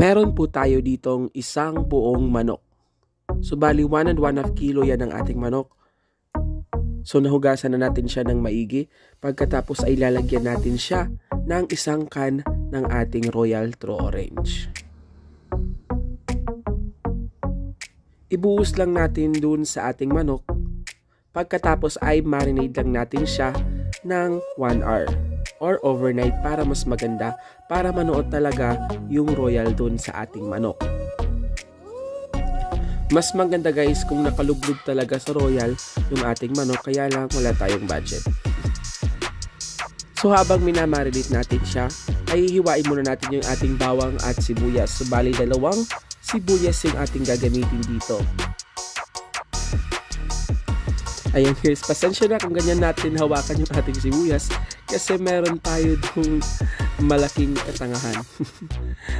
Meron po tayo ditong isang buong manok. So bali 1.5 kilo yan ang ating manok. So nahugasan na natin siya ng maigi. Pagkatapos ay lalagyan natin siya ng isang can ng ating Royal True Orange. Ibuhos lang natin dun sa ating manok. Pagkatapos ay marinate lang natin siya ng 1 hour or overnight para mas maganda, para manuot talaga yung royal dun sa ating manok. Mas maganda guys kung nakalublog talaga sa royal yung ating manok, kaya lang wala tayong budget. So habang minamarinate natin siya, ay hihiwain muna natin yung ating bawang at sibuyas. So bali 2 sibuyas yung ating gagamitin dito. Ayan guys, pasensya na kung ganyan natin hawakan yung ating sibuyas kasi meron tayo dong malaking katangahan.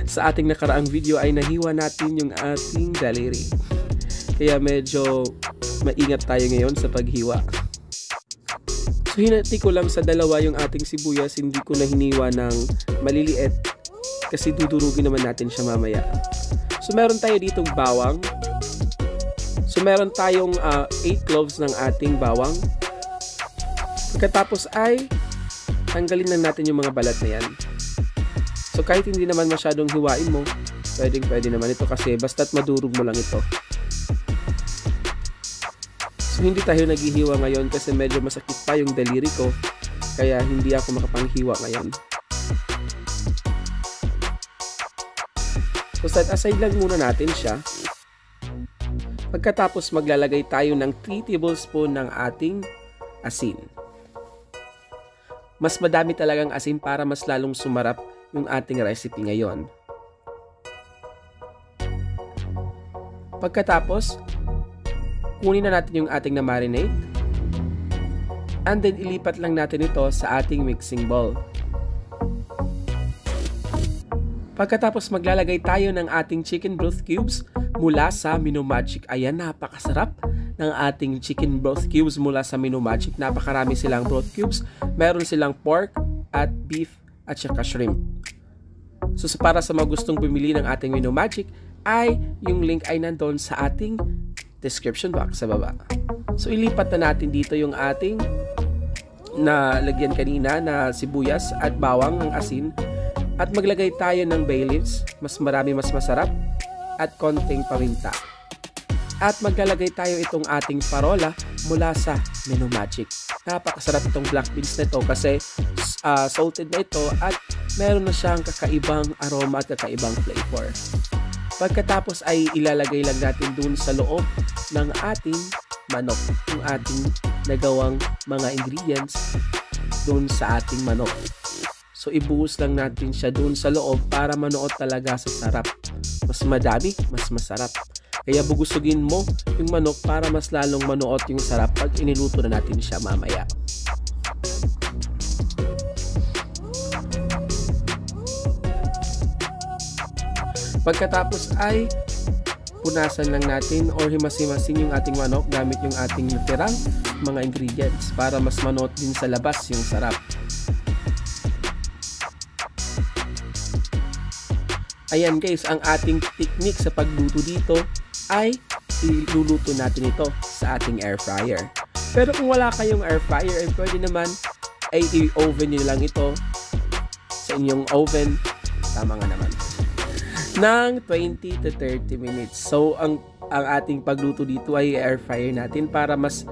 Sa ating nakaraang video ay nahiwa natin yung ating daliri. Kaya medyo maingat tayo ngayon sa paghiwa. So hinati ko lang sa 2 yung ating sibuyas, hindi ko na hiniwa ng maliliit kasi dudurugin naman natin siya mamaya. So meron tayo ditong bawang. So meron tayong 8 cloves ng ating bawang. Pagkatapos ay tanggalin lang natin yung mga balat na yan. So kahit hindi naman masyadong hiwain mo, pwede naman ito kasi basta't madurog mo lang ito. So hindi tayo naghihiwa ngayon kasi medyo masakit pa yung daliri ko, kaya hindi ako makapanghiwa ngayon. So set aside lang muna natin siya. Pagkatapos maglalagay tayo ng 3 tablespoon ng ating asin. Mas madami talagang asin para mas lalong sumarap yung ating recipe ngayon. Pagkatapos, kunin na natin yung ating na-marinate. And then ilipat lang natin ito sa ating mixing bowl. Pagkatapos maglalagay tayo ng ating chicken broth cubes mula sa Mino Magic. Ayan, napakasarap ng ating chicken broth cubes mula sa Mino Magic. Napakarami silang broth cubes. Meron silang pork at beef at saka shrimp. So para sa mga gustong bumili ng ating Mino Magic, ay yung link ay nandun sa ating description box sa baba. So ilipat na natin dito yung ating nalagyan kanina na sibuyas at bawang ng asin. At maglagay tayo ng bay leaves, mas marami mas masarap, at konting paminta. At maglalagay tayo itong ating parola mula sa Mino Magic. Napakasarap itong black beans na ito kasi salted na ito at meron na siyang kakaibang aroma at kakaibang flavor. Pagkatapos ay ilalagay lang natin dun sa loob ng ating manok, yung ating nagawang mga ingredients dun sa ating manok. So ibuhos lang natin siya dun sa loob para manuot talaga sa sarap. Mas madami, mas masarap. Kaya bugusugin mo yung manok para mas lalong manuot yung sarap pag iniluto na natin siya mamaya. Pagkatapos ay punasan lang natin or himas-himasin yung ating manok gamit yung ating natirang mga ingredients para mas manuot din sa labas yung sarap. Ayan guys, ang ating technique sa pagluto dito ay iluluto natin ito sa ating air fryer. Pero kung wala kayong air fryer, ay pwede naman ay i-oven nyo lang ito sa inyong oven. Tama nga naman. Ng 20 to 30 minutes. So, ang ating pagluto dito ay air fryer natin para mas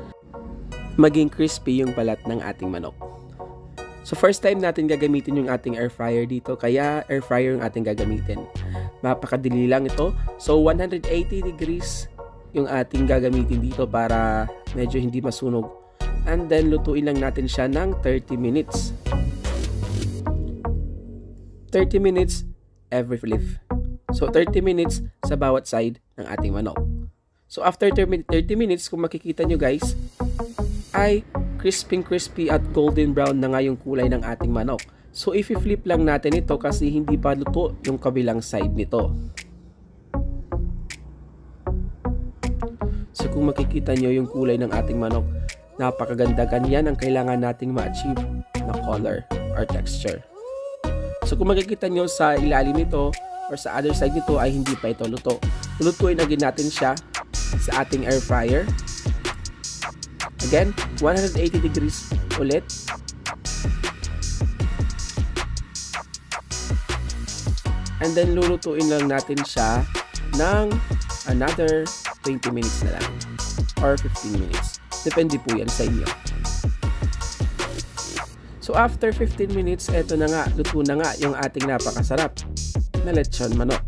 maging crispy yung balat ng ating manok. So first time natin gagamitin yung ating air fryer dito, kaya air fryer yung ating gagamitin. Mapakadali lang ito. So 180 degrees yung ating gagamitin dito para medyo hindi masunog. And then lutuin lang natin siya ng 30 minutes. 30 minutes every flip. So 30 minutes sa bawat side ng ating manok. So after 30 minutes, kung makikita nyo guys, ay crispy at golden brown na nga yung kulay ng ating manok. So if i-flip lang natin ito kasi hindi pa luto yung kabilang side nito. So kung makikita nyo yung kulay ng ating manok, napakaganda. Ganyan ang kailangan nating ma-achieve na color or texture. So kung makikita nyo sa ilalim nito or or sa other side nito ay hindi pa ito luto. Lulutuin agad natin siya sa ating air fryer. Again, 180 degrees ulit. And then lulutuin lang natin siya ng another 20 minutes na lang or 15 minutes. Depende po yan sa inyo. So after 15 minutes, eto na nga, luto na nga yung ating napakasarap na lechon manok.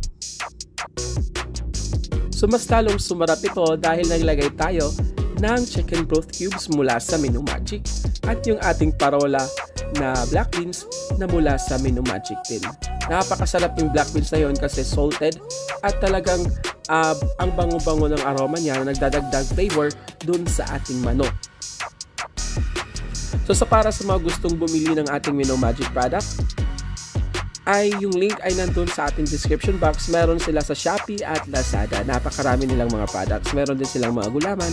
So mas talong sumarap ito dahil naglagay tayo ng chicken broth cubes mula sa Menu Magic at yung ating parola na black beans na mula sa Menu Magic din. Napakasarap yung black beans na yun kasi salted at talagang ang bango-bango ng aroma niya na nagdadagdag flavor dun sa ating manok. So para sa mga gustong bumili ng ating Menu Magic product, ay yung link ay nandun sa ating description box. Meron sila sa Shopee at Lazada. Napakarami nilang mga products. Meron din silang mga gulaman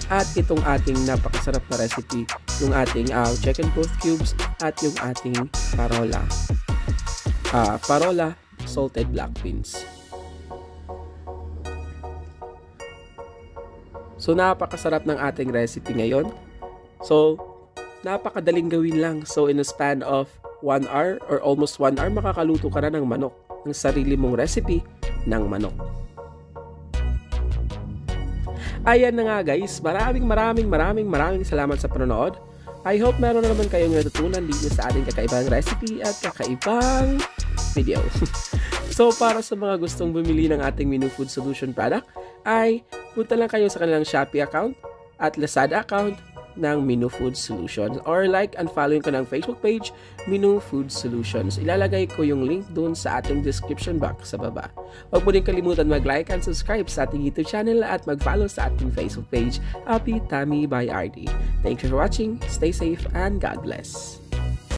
at itong ating napakasarap na recipe, yung ating chicken broth cubes at yung ating parola salted black beans. So napakasarap ng ating recipe ngayon. So napakadaling gawin lang. So in a span of 1 hour or almost 1 hour, makakaluto ka na ng manok, ng sarili mong recipe ng manok. Ayan na nga guys, maraming salamat sa panonood. I hope meron na naman kayong natutunan dito sa ating kakaibang recipe at kakaibang video. So para sa mga gustong bumili ng ating Minu Food Solution product, ay punta lang kayo sa kanilang Shopee account at Lazada account ng Minu Food Solutions, or like and following ko ng Facebook page Minu Food Solutions. Ilalagay ko yung link dun sa ating description box sa baba. Huwag mo din kalimutan mag-like and subscribe sa ating YouTube channel at mag-follow sa ating Facebook page Happy Tummy by RD. Thank you for watching, stay safe, and God bless.